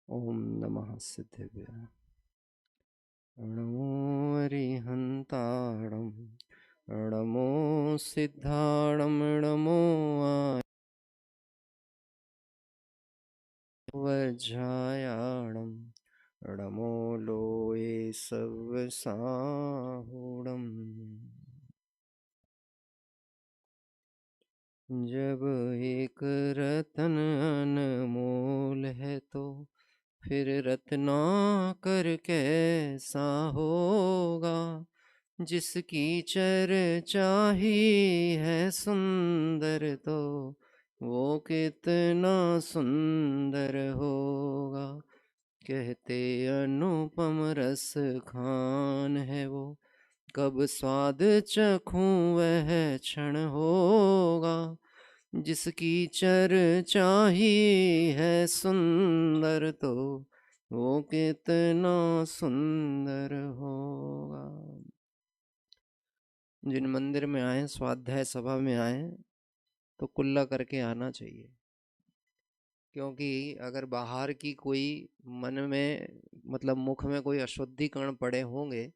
ओम नमः सिद्धेभ्यः। नमो अरिहन्ताणं नमो सिद्धाणं नमो वज्रायाणं नमो लोये सव्यसाहुणम्। जब एक रतन अनमोल है तो फिर रत्नाकर कैसा होगा। जिसकी चर्चा ही है सुंदर तो वो कितना सुंदर होगा। कहते अनुपम रस खान है वो, कब स्वाद चखूं वह क्षण होगा। जिसकी चर्चा ही है सुंदर तो वो कितना सुंदर होगा। जिन मंदिर में आए, स्वाध्याय सभा में आए, तो कुल्ला करके आना चाहिए। क्योंकि अगर बाहर की कोई मन में मतलब मुख में कोई अशुद्धि कण पड़े होंगे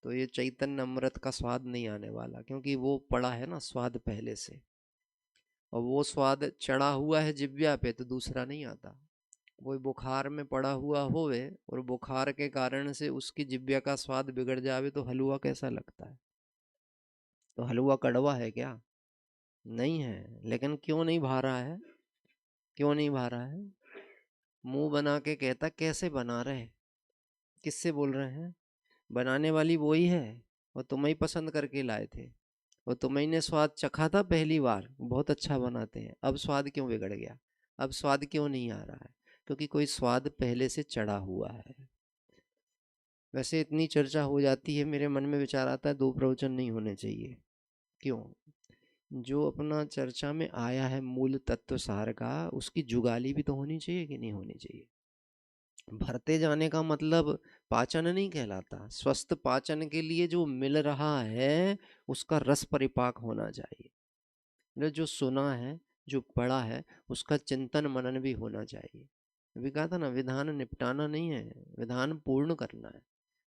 तो ये चैतन्य अमृत का स्वाद नहीं आने वाला, क्योंकि वो पड़ा है ना स्वाद पहले से, और वो स्वाद चढ़ा हुआ है जिव्या पे तो दूसरा नहीं आता। कोई बुखार में पड़ा हुआ होवे और बुखार के कारण से उसकी जिव्या का स्वाद बिगड़ जावे तो हलवा कैसा लगता है। तो हलवा कड़वा है क्या? नहीं है। लेकिन क्यों नहीं भा रहा है? क्यों नहीं भा रहा है? मुंह बना के कहता कैसे बना रहे, किससे बोल रहे हैं? बनाने वाली वो ही है, और तुम्हें ही पसंद करके लाए थे, और तुम्हें ने स्वाद चखा था पहली बार, बहुत अच्छा बनाते हैं। अब स्वाद क्यों बिगड़ गया? अब स्वाद क्यों नहीं आ रहा है? क्योंकि कोई स्वाद पहले से चढ़ा हुआ है। वैसे इतनी चर्चा हो जाती है, मेरे मन में विचार आता है 2 प्रवचन नहीं होने चाहिए। क्यों? जो अपना चर्चा में आया है मूल तत्व सार का, उसकी जुगाली भी तो होनी चाहिए कि नहीं होनी चाहिए? भरते जाने का मतलब पाचन नहीं कहलाता। स्वस्थ पाचन के लिए जो मिल रहा है उसका रस परिपाक होना चाहिए। जो सुना है, जो पढ़ा है, उसका चिंतन मनन भी होना चाहिए। अभी कहा था ना, विधान निपटाना नहीं है, विधान पूर्ण करना है।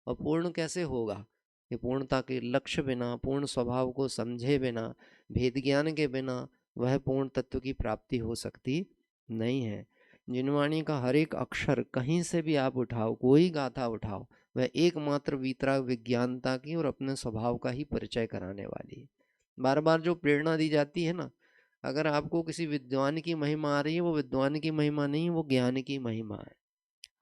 और पूर्ण कैसे होगा? कि पूर्णता के लक्ष्य बिना, पूर्ण स्वभाव को समझे बिना, भेद ज्ञान के बिना वह पूर्ण तत्व की प्राप्ति हो सकती नहीं है। जिनवाणी का हर एक अक्षर कहीं से भी आप उठाओ, कोई गाथा उठाओ, वह एकमात्र वीतराग विज्ञानता की और अपने स्वभाव का ही परिचय कराने वाली है। बार बार जो प्रेरणा दी जाती है ना, अगर आपको किसी विद्वान की महिमा आ रही है, वो विद्वान की महिमा नहीं, वो ज्ञान की महिमा है।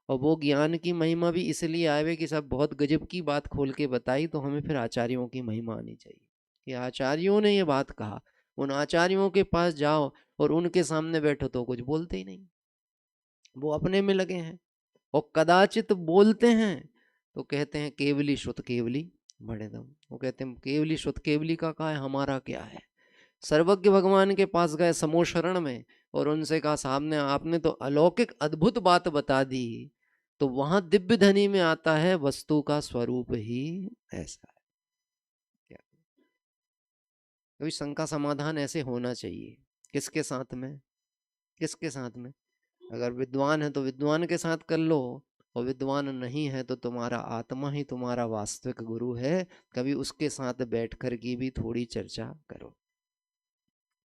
और वो ज्ञान की महिमा भी इसलिए आवे कि सब बहुत गजब की बात खोल के बताई, तो हमें फिर आचार्यों की महिमा आनी चाहिए कि आचार्यों ने ये बात कहा। उन आचार्यों के पास जाओ और उनके सामने बैठो तो कुछ बोलते ही नहीं, वो अपने में लगे हैं। और कदाचित बोलते हैं तो कहते हैं केवली श्रुत केवली बड़े दम। वो कहते हैं केवली श्रुत केवली का है, हमारा क्या है। सर्वज्ञ भगवान के पास गए समो शरण में, और उनसे कहा सामने आपने तो अलौकिक अद्भुत बात बता दी। तो वहां दिव्य धनी में आता है वस्तु का स्वरूप ही ऐसा है। क्या कभी शंका समाधान ऐसे होना चाहिए। किसके साथ में? किसके साथ में? अगर विद्वान है तो विद्वान के साथ कर लो, और विद्वान नहीं है तो तुम्हारा आत्मा ही तुम्हारा वास्तविक गुरु है। कभी उसके साथ बैठ कर की भी थोड़ी चर्चा करो।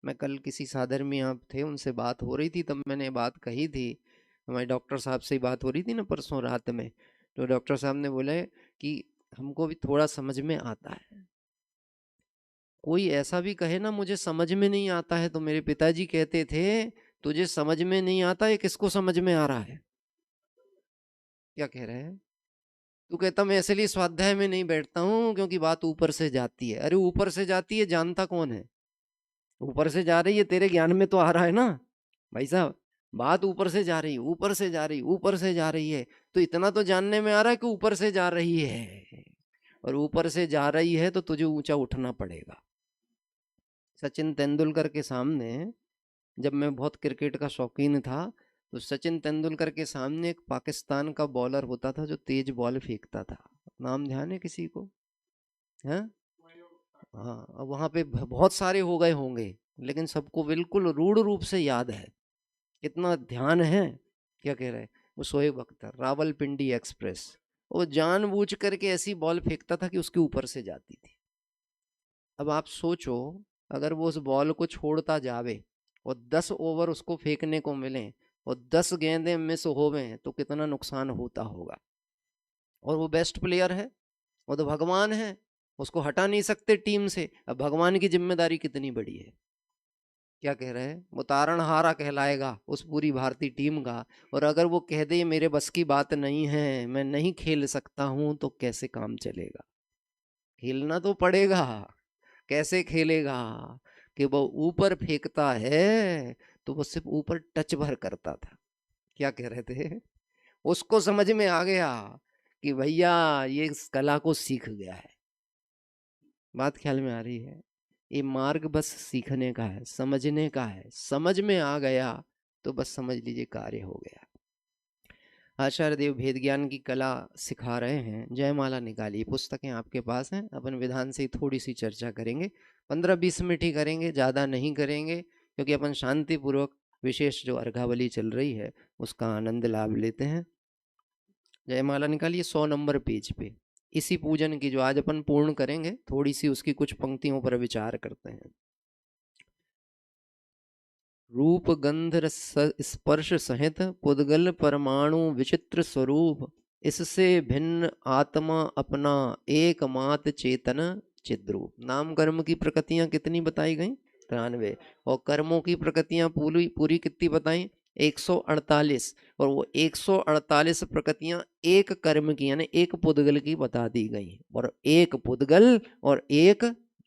मैं कल किसी साधर में आप थे, उनसे बात हो रही थी, तब मैंने बात कही थी। हमारे डॉक्टर साहब से ही बात हो रही थी ना परसों रात में। तो डॉक्टर साहब ने बोले कि हमको भी थोड़ा समझ में आता है। कोई ऐसा भी कहे ना मुझे समझ में नहीं आता है, तो मेरे पिताजी कहते थे तुझे समझ में नहीं आता, ये किसको समझ में आ रहा है? क्या कह रहे हैं? तू कहता मैं इसलिए स्वाध्याय में नहीं बैठता हूँ क्योंकि बात ऊपर से जाती है। अरे ऊपर से जाती है, जानता कौन है? ऊपर से जा रही है, तेरे ज्ञान में तो आ रहा है ना भाई साहब। बात ऊपर से जा रही, ऊपर से जा रही, ऊपर से जा रही है, तो इतना तो जानने में आ रहा है कि ऊपर से जा रही है। और ऊपर से जा रही है तो तुझे ऊंचा उठना पड़ेगा। सचिन तेंदुलकर के सामने, जब मैं बहुत क्रिकेट का शौकीन था, तो सचिन तेंदुलकर के सामने एक पाकिस्तान का बॉलर होता था जो तेज बॉल फेंकता था। नाम ध्यान है किसी को? है? हाँ, अब वहां पे बहुत सारे हो गए होंगे, लेकिन सबको बिल्कुल रूढ़ रूप से याद है। कितना ध्यान है? क्या कह रहे हैं? वो शोएब अख्तर, रावलपिंडी एक्सप्रेस, वो जानबूझ करके ऐसी बॉल फेंकता था कि उसके ऊपर से जाती थी। अब आप सोचो, अगर वो उस बॉल को छोड़ता जावे और 10 ओवर उसको फेंकने को मिले और 10 गेंदें मिस होवे तो कितना नुकसान होता होगा। और वो बेस्ट प्लेयर है, वो तो भगवान है, उसको हटा नहीं सकते टीम से। अब भगवान की जिम्मेदारी कितनी बड़ी है। क्या कह रहे हैं, वो तारणहारा कहलाएगा उस पूरी भारतीय टीम का। और अगर वो कह दे मेरे बस की बात नहीं है, मैं नहीं खेल सकता हूं, तो कैसे काम चलेगा। खेलना तो पड़ेगा, कैसे खेलेगा। कि वो ऊपर फेंकता है तो वो सिर्फ ऊपर टच भर करता था। क्या कह रहे थे, उसको समझ में आ गया कि भैया ये इस कला को सीख गया है। बात ख्याल में आ रही है। ये मार्ग बस सीखने का है, समझने का है। समझ में आ गया तो बस समझ लीजिए कार्य हो गया। आचार्य देव भेद ज्ञान की कला सिखा रहे हैं। जयमाला निकालिए, पुस्तकें आपके पास हैं। अपन विधान से ही थोड़ी सी चर्चा करेंगे, 15-20 मिनट ही करेंगे, ज़्यादा नहीं करेंगे, क्योंकि अपन शांति पूर्वक विशेष जो अर्घावली चल रही है उसका आनंद लाभ लेते हैं। जयमाला निकालिए 100 नंबर पेज पे। इसी पूजन की जो आज अपन पूर्ण करेंगे, थोड़ी सी उसकी कुछ पंक्तियों पर विचार करते हैं। रूप गंध रस स्पर्श सहित पुद्गल परमाणु विचित्र स्वरूप, इससे भिन्न आत्मा अपना एकमात्र चेतन चिद्रूप। नाम कर्म की प्रकृतियां कितनी बताई गई, 93। और कर्मों की प्रकृतियां पूरी पूरी कितनी बताई, 148। और वो 148 प्रकृतियां एक कर्म की यानी एक पुद्गल की बता दी गई। और एक पुद्गल और एक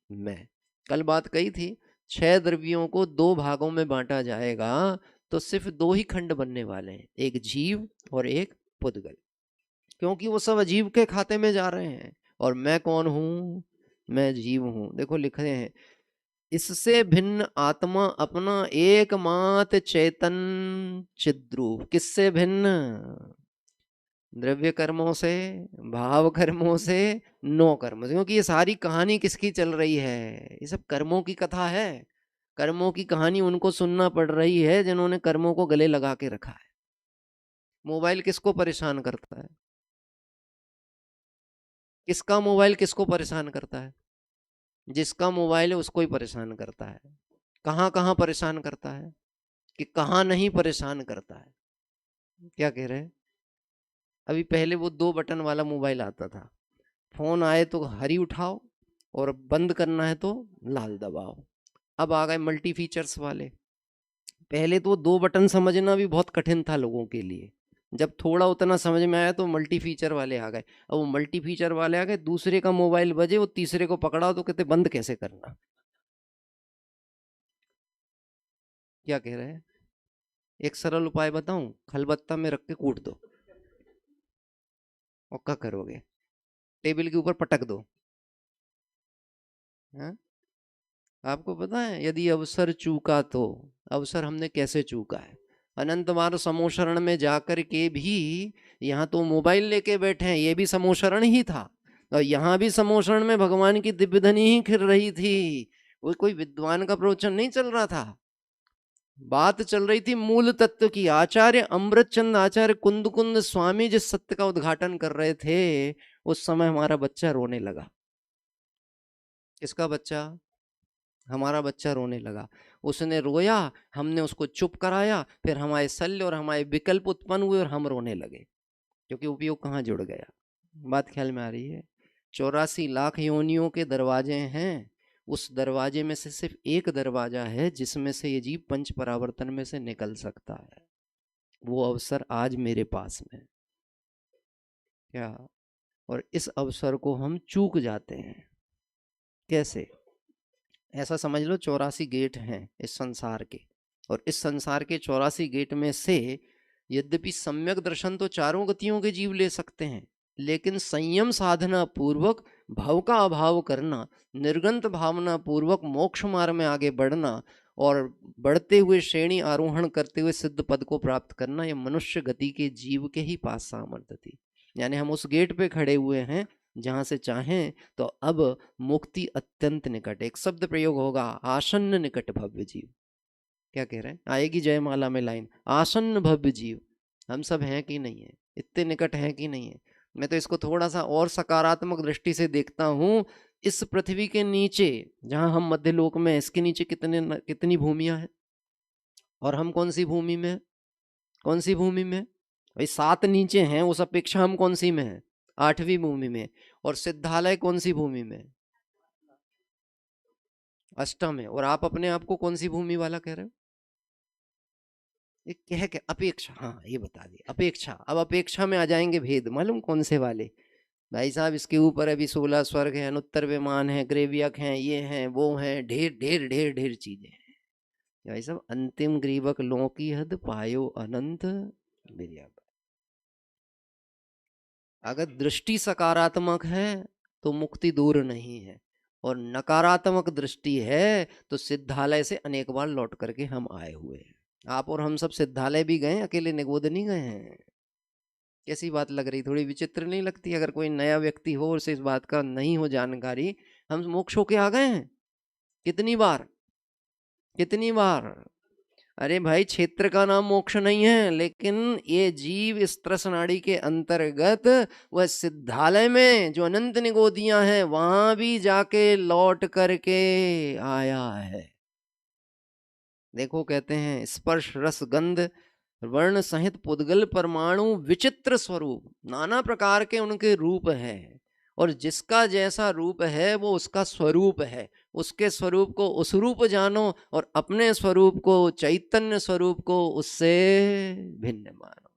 मैं। कल बात कही थी, 6 द्रव्यों को 2 भागों में बांटा जाएगा तो सिर्फ 2 ही खंड बनने वाले हैं, एक जीव और एक पुद्गल। क्योंकि वो सब अजीव के खाते में जा रहे हैं। और मैं कौन हूं, मैं जीव हूं। देखो लिख रहे हैं, इससे भिन्न आत्मा अपना एकमात्र चेतन चिद्रूप। किससे भिन्न, द्रव्य कर्मों से, भाव कर्मों से, 9 कर्म से। क्योंकि ये सारी कहानी किसकी चल रही है, ये सब कर्मों की कथा है। कर्मों की कहानी उनको सुनना पड़ रही है जिन्होंने कर्मों को गले लगा के रखा है। मोबाइल किसको परेशान करता है, किसका मोबाइल किसको परेशान करता है, जिसका मोबाइल है उसको ही परेशान करता है। कहाँ कहाँ परेशान करता है, कि कहाँ नहीं परेशान करता है। क्या कह रहे हैं, अभी पहले वो 2 बटन वाला मोबाइल आता था, फोन आए तो हरी उठाओ और बंद करना है तो लाल दबाओ। अब आ गए मल्टी फीचर्स वाले। पहले तो 2 बटन समझना भी बहुत कठिन था लोगों के लिए, जब थोड़ा उतना समझ में आया तो मल्टी फीचर वाले आ गए। अब वो मल्टी फीचर वाले आ गए, दूसरे का मोबाइल बजे वो तीसरे को पकड़ाओ तो कहते बंद कैसे करना। क्या कह रहे हैं, एक सरल उपाय बताऊं, खलबत्ता में रख के कूट दो। और क्या करोगे, टेबल के ऊपर पटक दो। हाँ? आपको पता है यदि अवसर चूका तो, अवसर हमने कैसे चूका है। अनंत बार समोशरण में जाकर के भी, यहाँ तो मोबाइल लेके बैठे हैं, ये भी समोशरण ही था। और यहाँ भी समोशरण में भगवान की दिव्य ध्वनि ही खिल रही थी। वो कोई विद्वान का प्रवचन नहीं चल रहा था, बात चल रही थी मूल तत्व की। आचार्य अमृतचंद आचार्य कुंद कुंद स्वामी जिस सत्य का उद्घाटन कर रहे थे, उस समय हमारा बच्चा रोने लगा। किसका बच्चा, हमारा बच्चा रोने लगा। उसने रोया, हमने उसको चुप कराया, फिर हमारे शल्य और हमारे विकल्प उत्पन्न हुए और हम रोने लगे, क्योंकि उपयोग कहाँ जुड़ गया। बात ख्याल में आ रही है। 84 लाख योनियों के दरवाजे हैं, उस दरवाजे में से सिर्फ एक दरवाजा है जिसमें से ये जीव पंच परावर्तन में से निकल सकता है। वो अवसर आज मेरे पास में। क्या, और इस अवसर को हम चूक जाते हैं। कैसे, ऐसा समझ लो 84 गेट हैं इस संसार के, और इस संसार के 84 गेट में से यद्यपि सम्यक दर्शन तो चारों गतियों के जीव ले सकते हैं, लेकिन संयम साधना पूर्वक भाव का अभाव करना, निर्गंत भावना पूर्वक मोक्ष मार्ग में आगे बढ़ना और बढ़ते हुए श्रेणी आरोहण करते हुए सिद्ध पद को प्राप्त करना, यह मनुष्य गति के जीव के ही पास सामर्थ्य थी। यानी हम उस गेट पे खड़े हुए हैं जहां से चाहें तो अब मुक्ति अत्यंत निकट। एक शब्द प्रयोग होगा, आसन्न निकट भव्य जीव। क्या कह रहे हैं, आएगी जयमाला में लाइन, आसन्न भव्य जीव। हम सब हैं कि नहीं है, इतने निकट हैं कि नहीं है। मैं तो इसको थोड़ा सा और सकारात्मक दृष्टि से देखता हूँ। इस पृथ्वी के नीचे जहां हम मध्य लोक में, इसके नीचे कितनी भूमियां हैं, और हम कौन सी भूमि में हैं? कौन सी भूमि में? भाई 7 नीचे हैं, उस अपेक्षा हम कौन सी में हैं? 8वीं भूमि में। और सिद्धालय कौन सी भूमि में? अष्टम है। और आप अपने आप को कौन सी भूमि वाला कह रहे हो? ये कह के अपेक्षा, हाँ ये बता दिए अपेक्षा। अब अपेक्षा में आ जाएंगे भेद, मालूम कौन से वाले? भाई साहब इसके ऊपर अभी 16 स्वर्ग है, अनुत्तर विमान है, ग्रेवियक हैं, ये हैं वो हैं, ढेर ढेर ढेर ढेर चीजें हैं। भाई साहब अंतिम ग्रीवक लो की हद पायो अनंत बिरया। अगर दृष्टि सकारात्मक है तो मुक्ति दूर नहीं है, और नकारात्मक दृष्टि है तो सिद्धालय से अनेक बार लौट करके हम आए हुए हैं। आप और हम सब सिद्धालय भी गए, अकेले निगोद नहीं गए हैं। कैसी बात लग रही, थोड़ी विचित्र नहीं लगती? अगर कोई नया व्यक्ति हो और से इस बात का नहीं हो जानकारी, हम मोक्ष होके आ गए हैं कितनी बार, कितनी बार। अरे भाई क्षेत्र का नाम मोक्ष नहीं है, लेकिन ये जीव इस त्रसनाड़ी के अंतर्गत वह सिद्धालय में जो अनंत निगोदियां हैं वहां भी जाके लौट करके आया है। देखो कहते हैं स्पर्श रस गंध वर्ण सहित पुद्गल परमाणु विचित्र स्वरूप, नाना प्रकार के उनके रूप हैं, और जिसका जैसा रूप है वो उसका स्वरूप है। उसके स्वरूप को उस रूप जानो, और अपने स्वरूप को, चैतन्य स्वरूप को उससे भिन्न मानो।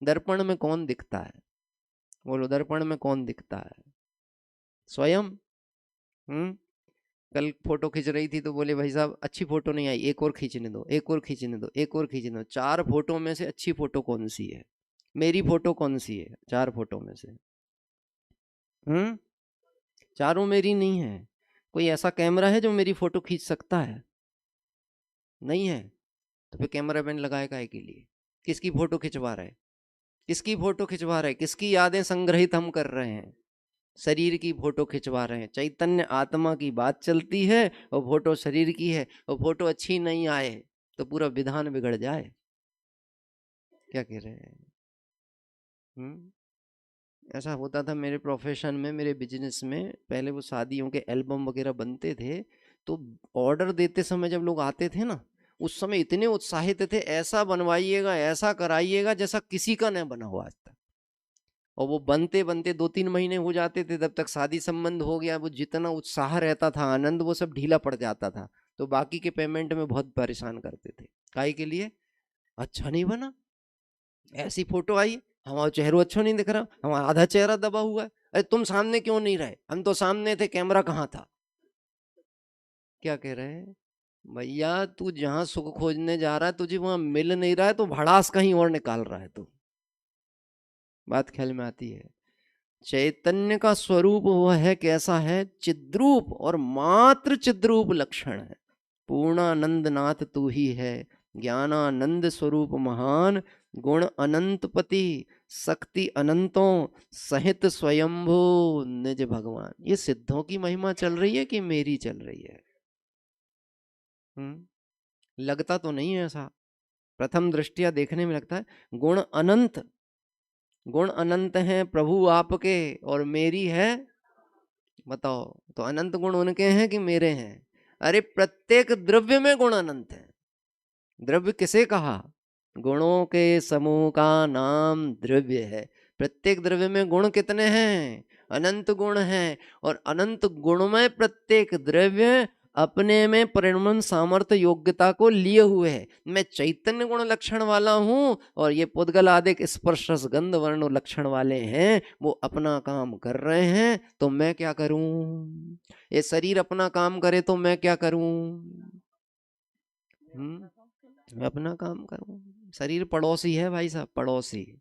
दर्पण में कौन दिखता है? बोलो, दर्पण में कौन दिखता है? स्वयं। कल फोटो खींच रही थी तो बोले भाई साहब अच्छी फोटो नहीं आई, एक और खींचने दो, एक और खींचने दो, एक और खींचने दो। 4 फोटो में से अच्छी फोटो कौन सी है? मेरी फोटो कौन सी है 4 फोटो में से? हम्म चारों मेरी नहीं है। कोई ऐसा कैमरा है जो मेरी फोटो खींच सकता है? नहीं है। तो फिर कैमरा मैन लगाए काहे के लिए? किसकी फोटो खिंचवा रहे? किसकी फोटो खिंचवा रहे? किसकी यादें संग्रहित हम कर रहे हैं? शरीर की फोटो खिंचवा रहे हैं। चैतन्य आत्मा की बात चलती है और फोटो शरीर की है, और फोटो अच्छी नहीं आए तो पूरा विधान बिगड़ जाए। क्या कह रहे हैं? ऐसा होता था मेरे प्रोफेशन में, मेरे बिजनेस में। पहले वो शादियों के एल्बम वगैरह बनते थे, तो ऑर्डर देते समय जब लोग आते थे ना, उस समय इतने उत्साहित थे, ऐसा बनवाइएगा, ऐसा कराइएगा जैसा किसी का न बना हुआ आज तक। और वो बनते बनते 2-3 महीने हो जाते थे, तब तक शादी संबंध हो गया। वो जितना उत्साह रहता था, आनंद, वो सब ढीला पड़ जाता था। तो बाकी के पेमेंट में बहुत परेशान करते थे। काहे के लिए? अच्छा नहीं बना, ऐसी फोटो आई, हमारा चेहरा अच्छा नहीं दिख रहा, हमारा आधा चेहरा दबा हुआ है। अरे तुम सामने क्यों नहीं रहे? हम तो सामने थे, कैमरा कहाँ था? क्या कह रहे हैं? भैया तू जहां सुख खोजने जा रहा है तुझे वहां मिल नहीं रहा है, तो भड़ास कहीं और निकाल रहा है तू। बात ख्याल में आती है? चैतन्य का स्वरूप वह है, कैसा है? चिद्रूप, और मात्र चिद्रूप लक्षण है। पूर्णानंद नाथ तू ही है, ज्ञानानंद स्वरूप महान, गुण अनंतपति, शक्ति अनंतों सहित स्वयंभू निज भगवान। ये सिद्धों की महिमा चल रही है कि मेरी चल रही है? लगता तो नहीं है ऐसा, प्रथम दृष्टिया देखने में लगता है। गुण अनंत, गुण अनंत हैं प्रभु आपके, और मेरी है। बताओ, तो अनंत गुण उनके हैं कि मेरे हैं? अरे प्रत्येक द्रव्य में गुण अनंत है। द्रव्य किसे कहा? गुणों के समूह का नाम द्रव्य है। प्रत्येक द्रव्य में गुण कितने हैं? अनंत गुण हैं। और अनंत गुणमय प्रत्येक द्रव्य अपने में परिणमन सामर्थ्य योग्यता को लिए हुए है। मैं चैतन्य गुण लक्षण वाला हूं, और ये पुद्गल आदिक स्पर्श रस गंध वर्ण लक्षण वाले हैं, वो अपना काम कर रहे हैं, तो मैं क्या करूं? ये शरीर अपना काम करे तो मैं क्या करूं? मैं अपना काम करूं। शरीर पड़ोसी है भाई साहब, पड़ोसी।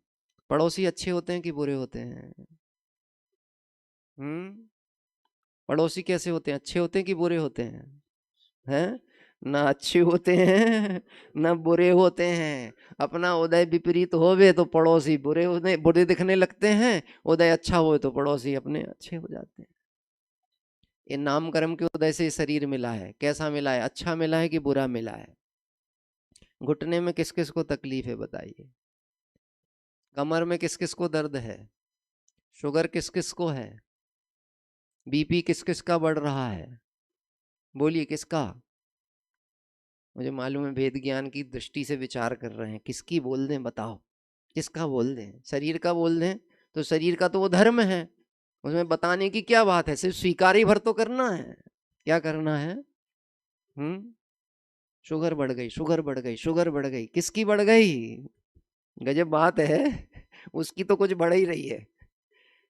पड़ोसी अच्छे होते हैं कि बुरे होते हैं? हम्म पड़ोसी कैसे होते हैं? अच्छे होते हैं कि बुरे होते हैं? हैं? ना अच्छे होते हैं ना बुरे होते हैं। अपना उदय विपरीत होवे तो पड़ोसी बुरे होने, बुरे दिखने लगते हैं। उदय अच्छा हो तो पड़ोसी अपने अच्छे हो जाते हैं। ये नाम कर्म के उदय से शरीर मिला है। कैसा मिला है? अच्छा मिला है कि बुरा मिला है? घुटने में किस किस को तकलीफ है बताइए? कमर में किस किस को दर्द है, शुगर किस किस को है, बीपी किस किस का बढ़ रहा है, बोलिए किसका। मुझे मालूम है वेद ज्ञान की दृष्टि से विचार कर रहे हैं, किसकी बोल दें बताओ, किसका बोल दें। शरीर का बोल दें तो शरीर का तो वो धर्म है, उसमें बताने की क्या बात है, सिर्फ स्वीकार ही भर तो करना है। क्या करना है? शुगर बढ़ गई, शुगर बढ़ गई, शुगर बढ़ गई, किसकी बढ़ गई? गजब बात है उसकी तो कुछ बढ़ ही रही है,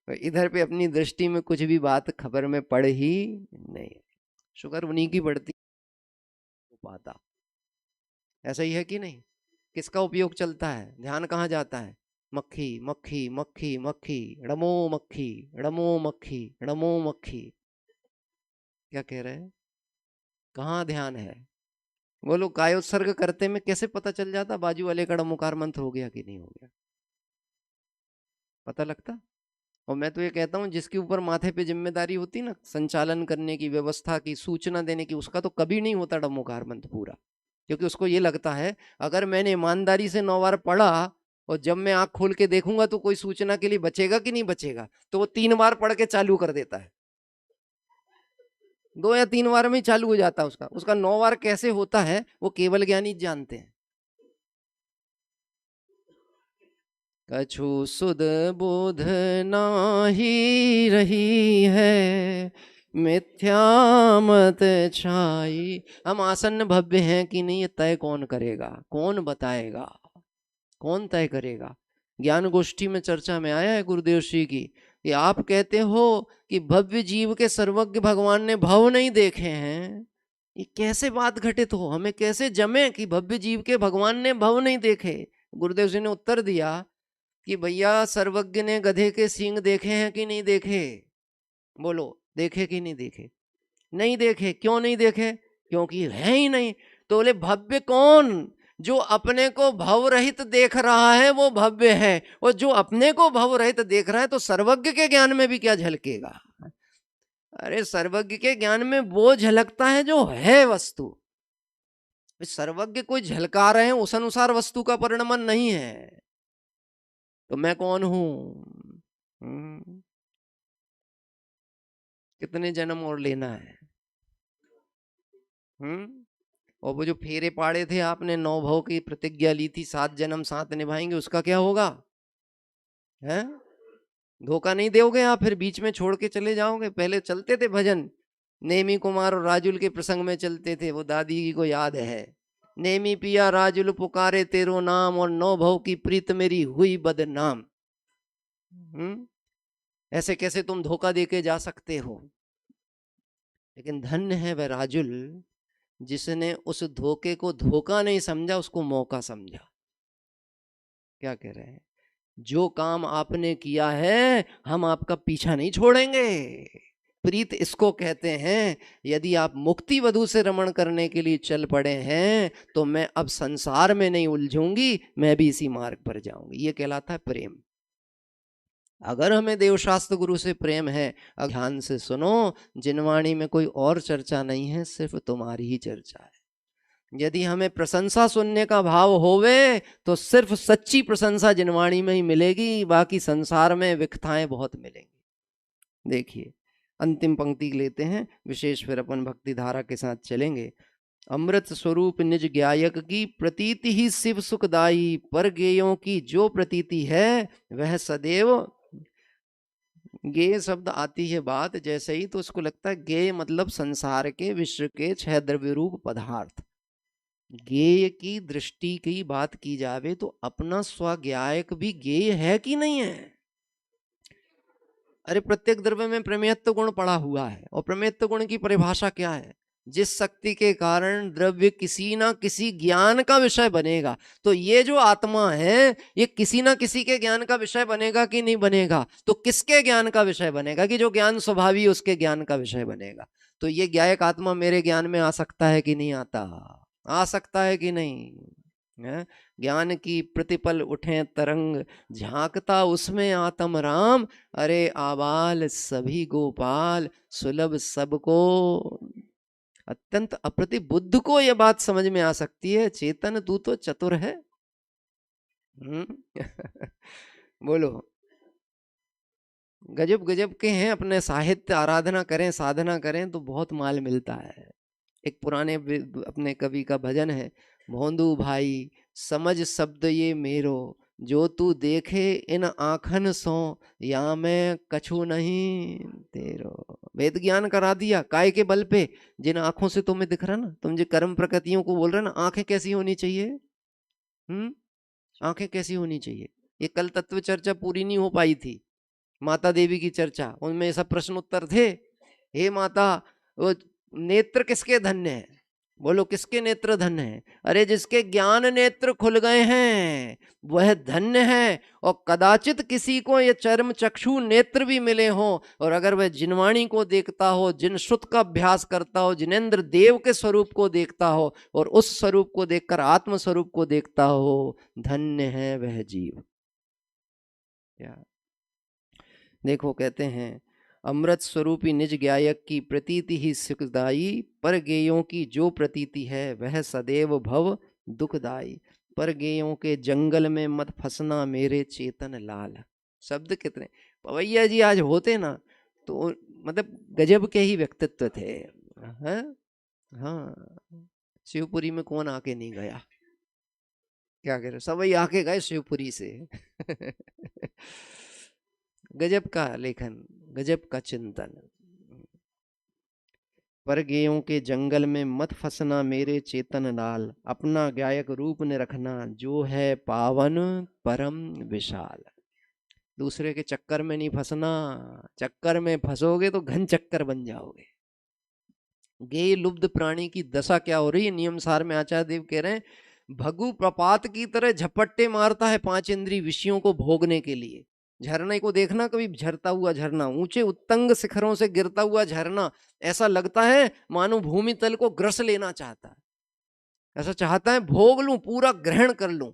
इधर पे अपनी दृष्टि में कुछ भी बात खबर में पड़ ही नहीं। शुगर उन्हीं की बढ़ती पाता, ऐसा ही है कि नहीं? किसका उपयोग चलता है, ध्यान कहाँ जाता है? मक्खी मक्खी मक्खी मक्खी, रमो मक्खी, रमो मक्खी, रमो मक्खी। क्या कह रहे हैं? कहाँ ध्यान है? वो लोग कायोत्सर्ग करते में कैसे पता चल जाता बाजू वाले का ड़मोकार मंत्र हो गया कि नहीं हो गया, पता लगता? और मैं तो ये कहता हूँ जिसके ऊपर माथे पे जिम्मेदारी होती ना संचालन करने की, व्यवस्था की, सूचना देने की, उसका तो कभी नहीं होता ड़मोकार मंत्र पूरा, क्योंकि उसको ये लगता है अगर मैंने ईमानदारी से 9 बार पढ़ा और जब मैं आंख खोल के देखूंगा तो कोई सूचना के लिए बचेगा कि नहीं बचेगा, तो वो 3 बार पढ़ के चालू कर देता है। 2 या 3 बार में ही चालू हो जाता है उसका। उसका 9 बार कैसे होता है वो केवल ज्ञानी जानते हैं। कछु सुध बुध नाही रही है, मिथ्या मत छाई। हम आसन्न भव्य हैं कि नहीं ये तय कौन करेगा, कौन बताएगा, कौन तय करेगा? ज्ञान गोष्ठी में चर्चा में आया है गुरुदेव श्री की कि आप कहते हो कि भव्य जीव के सर्वज्ञ भगवान ने भव नहीं देखे हैं, ये कैसे बात घटित हो, हमें कैसे जमे कि भव्य जीव के भगवान ने भव नहीं देखे? गुरुदेव जी ने उत्तर दिया कि भैया सर्वज्ञ ने गधे के सींग देखे हैं कि नहीं देखे? बोलो देखे कि नहीं देखे? नहीं देखे। क्यों नहीं देखे? क्योंकि है ही नहीं। तो बोले भव्य कौन? जो अपने को भव रहित देख रहा है वो भव्य है, और जो अपने को भव रहित देख रहा है तो सर्वज्ञ के ज्ञान में भी क्या झलकेगा? अरे सर्वज्ञ के ज्ञान में वो झलकता है जो है वस्तु। सर्वज्ञ कोई झलका रहे हैं उस अनुसार वस्तु का परिणमन नहीं है। तो मैं कौन हूं? कितने जन्म और लेना है? और वो जो फेरे पाड़े थे आपने, 9 भव की प्रतिज्ञा ली थी, 7 जन्म 7 निभाएंगे, उसका क्या होगा? है धोखा नहीं दोगे आप, फिर बीच में छोड़ के चले जाओगे। पहले चलते थे भजन, नेमी कुमार और राजुल के प्रसंग में चलते थे, वो दादी को याद है। नेमी पिया राजुल पुकारे तेरो नाम, और 9 भव की प्रीत मेरी हुई बदनाम। ऐसे कैसे तुम धोखा देके जा सकते हो? लेकिन धन्य है वह राजुल जिसने उस धोखे को धोखा नहीं समझा, उसको मौका समझा। क्या कह रहे हैं? जो काम आपने किया है हम आपका पीछा नहीं छोड़ेंगे। प्रीत इसको कहते हैं, यदि आप मुक्ति वधु से रमण करने के लिए चल पड़े हैं तो मैं अब संसार में नहीं उलझूंगी, मैं भी इसी मार्ग पर जाऊंगी। ये कहलाता है प्रेम। अगर हमें देवशास्त्र गुरु से प्रेम है, ध्यान से सुनो, जिनवाणी में कोई और चर्चा नहीं है, सिर्फ तुम्हारी ही चर्चा है। यदि हमें प्रशंसा सुनने का भाव होवे तो सिर्फ सच्ची प्रशंसा जिनवाणी में ही मिलेगी, बाकी संसार में विकथाएं बहुत मिलेंगी। देखिए अंतिम पंक्ति लेते हैं, विशेष फिर अपन भक्ति धारा के साथ चलेंगे। अमृत स्वरूप निज ज्ञायक की प्रतीति ही शिव सुखदाई, पर गेयों की जो प्रतीति है वह सदैव। गेय शब्द आती है बात जैसे ही तो उसको लगता है गेय मतलब संसार के, विश्व के 6 द्रव्य रूप पदार्थ। गेय की दृष्टि की बात की जावे तो अपना स्वज्ञायक भी गेय है कि नहीं है? अरे प्रत्येक द्रव्य में प्रमेयत्व गुण पड़ा हुआ है, और प्रमेयत्व गुण की परिभाषा क्या है? जिस शक्ति के कारण द्रव्य किसी ना किसी ज्ञान का विषय बनेगा। तो ये जो आत्मा है ये किसी ना किसी के ज्ञान का विषय बनेगा कि नहीं बनेगा? तो किसके ज्ञान का विषय बनेगा? कि जो ज्ञान स्वभावी उसके ज्ञान का विषय बनेगा। तो ये ज्ञायक आत्मा मेरे ज्ञान में आ सकता है कि नहीं आता? आ सकता है कि नहीं? ज्ञान की प्रतिपल उठे तरंग, झांकता उसमें आत्म राम, अरे आबाल सभी गोपाल, सुलभ सबको। अत्यंत अप्रति बुद्ध को यह बात समझ में आ सकती है, चेतन तू तो चतुर है। बोलो, गजब गजब के हैं। अपने साहित्य आराधना करें, साधना करें तो बहुत माल मिलता है। एक पुराने अपने कवि का भजन है, भोंदू भाई समझ शब्द ये मेरो, जो तू देखे इन आँखन सो, या मैं कछु नहीं तेरो। वेद ज्ञान करा दिया काय के बल पे, जिन आंखों से तुम्हें दिख रहा ना, तुम जो कर्म प्रकृतियों को बोल रहे ना, आंखें कैसी होनी चाहिए? आंखें कैसी होनी चाहिए? ये कल तत्व चर्चा पूरी नहीं हो पाई थी, माता देवी की चर्चा, उनमें सब प्रश्न उत्तर थे। हे माता, वो नेत्र किसके धन्य है? बोलो किसके नेत्र धन्य है? अरे जिसके ज्ञान नेत्र खुल गए हैं वह धन्य है। और कदाचित किसी को ये चर्म चक्षु नेत्र भी मिले हो, और अगर वह जिनवाणी को देखता हो, जिन श्रुत का अभ्यास करता हो, जिनेन्द्र देव के स्वरूप को देखता हो, और उस स्वरूप को देखकर आत्म स्वरूप को देखता हो, धन्य है वह जीव। क्या देखो, कहते हैं अमृत स्वरूपी निज गायक की प्रतीति ही सुखदाई, पर गेयों की जो प्रतीति है वह सदैव भव दुखदाई। पर गेयों के जंगल में मत फंसना मेरे चेतन लाल। शब्द कितने पवैया जी आज होते ना तो मतलब गजब के ही व्यक्तित्व थे। हाँ, शिवपुरी में कौन आके नहीं गया? क्या कह रहे, सभी आके गए शिवपुरी से। गजब का लेखन, गजब का चिंतन। पर गेयों के जंगल में मत फंसना मेरे चेतन लाल, अपना गायक रूप ने रखना जो है पावन परम विशाल। दूसरे के चक्कर में नहीं फंसना, चक्कर में फंसोगे तो घन चक्कर बन जाओगे। गेय लुब्ध प्राणी की दशा क्या हो रही है? नियम सार में आचार्य देव कह रहे हैं, भगु प्रपात की तरह झपट्टे मारता है पांच इंद्रिय विषयों को भोगने के लिए। झरने को देखना, कभी झरता हुआ झरना, ऊंचे उत्तंग शिखरों से गिरता हुआ झरना, ऐसा लगता है मानो भूमि तल को ग्रस लेना चाहता है। ऐसा चाहता है भोग लूं, पूरा ग्रहण कर लूं।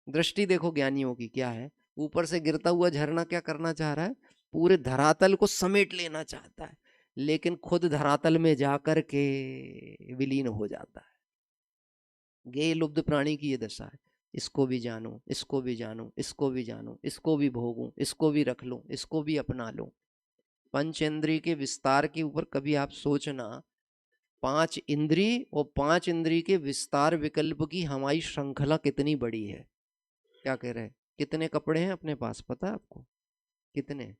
दृष्टि देखो ज्ञानियों की क्या है, ऊपर से गिरता हुआ झरना क्या करना चाह रहा है? पूरे धरातल को समेट लेना चाहता है, लेकिन खुद धरातल में जाकर के विलीन हो जाता है। गेय लुब्ध प्राणी की ये दशा है। इसको भी जानो, इसको भी जानो, इसको भी जानो, इसको भी भोगूं, इसको भी रख लूं, इसको भी अपना लूं। पंचेंद्रिय के विस्तार के ऊपर कभी आप सोचना, पांच इंद्रिय और पांच इंद्रिय के विस्तार विकल्प की हमारी श्रृंखला कितनी बड़ी है। क्या कह रहे हैं? कितने कपड़े हैं अपने पास, पता है आपको? कितने?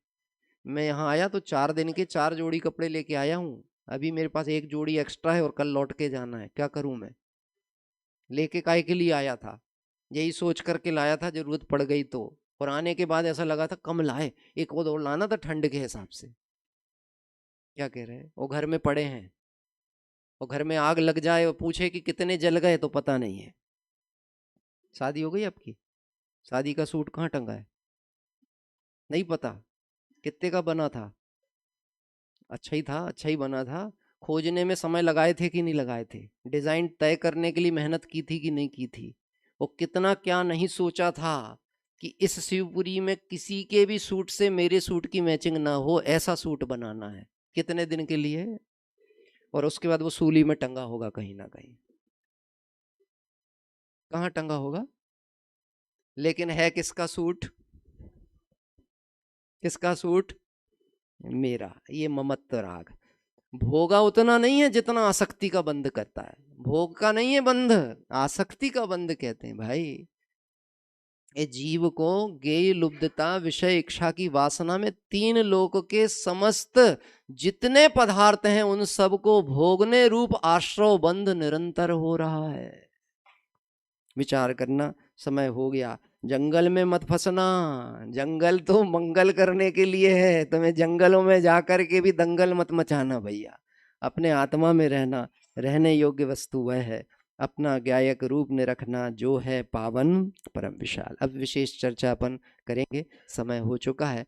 मैं यहाँ आया तो 4 दिन के 4 जोड़ी कपड़े लेके आया हूँ। अभी मेरे पास 1 जोड़ी एक्स्ट्रा है और कल लौट के जाना है। क्या करूं मैं? लेके काय के लिए आया था? यही सोच करके लाया था, जरूरत पड़ गई तो। और आने के बाद ऐसा लगा था कम लाए, एक और लाना था ठंड के हिसाब से। क्या कह रहे हैं? वो घर में पड़े हैं, और घर में आग लग जाए और पूछे कि कितने जल गए तो पता नहीं है। शादी हो गई आपकी? शादी का सूट कहाँ टंगा है? नहीं पता। कितने का बना था? अच्छा ही था, अच्छा ही बना था। खोजने में समय लगाए थे कि नहीं लगाए थे? डिजाइन तय करने के लिए मेहनत की थी कि नहीं की थी? वो कितना क्या नहीं सोचा था कि इस शिवपुरी में किसी के भी सूट से मेरे सूट की मैचिंग ना हो, ऐसा सूट बनाना है। कितने दिन के लिए? और उसके बाद वो सूली में टंगा होगा कहीं ना कहीं। कहाँ टंगा होगा? लेकिन है किसका सूट? किसका सूट? मेरा। ये ममत्व राग। भोगा उतना नहीं है जितना आसक्ति का बंध करता है। भोग का नहीं है बंध, आसक्ति का बंध कहते हैं भाई। ये जीव को गेय लुब्धता विषय इच्छा की वासना में 3 लोक के समस्त जितने पदार्थ हैं उन सबको भोगने रूप आश्रव बंध निरंतर हो रहा है। विचार करना, समय हो गया। जंगल में मत फंसना, जंगल तो मंगल करने के लिए है। तुम्हें जंगलों में जाकर के भी दंगल मत मचाना भैया। अपने आत्मा में रहना, रहने योग्य वस्तु वह है। अपना गायक रूप ने रखना जो है पावन परम विशाल। अब विशेष चर्चा अपन करेंगे, समय हो चुका है।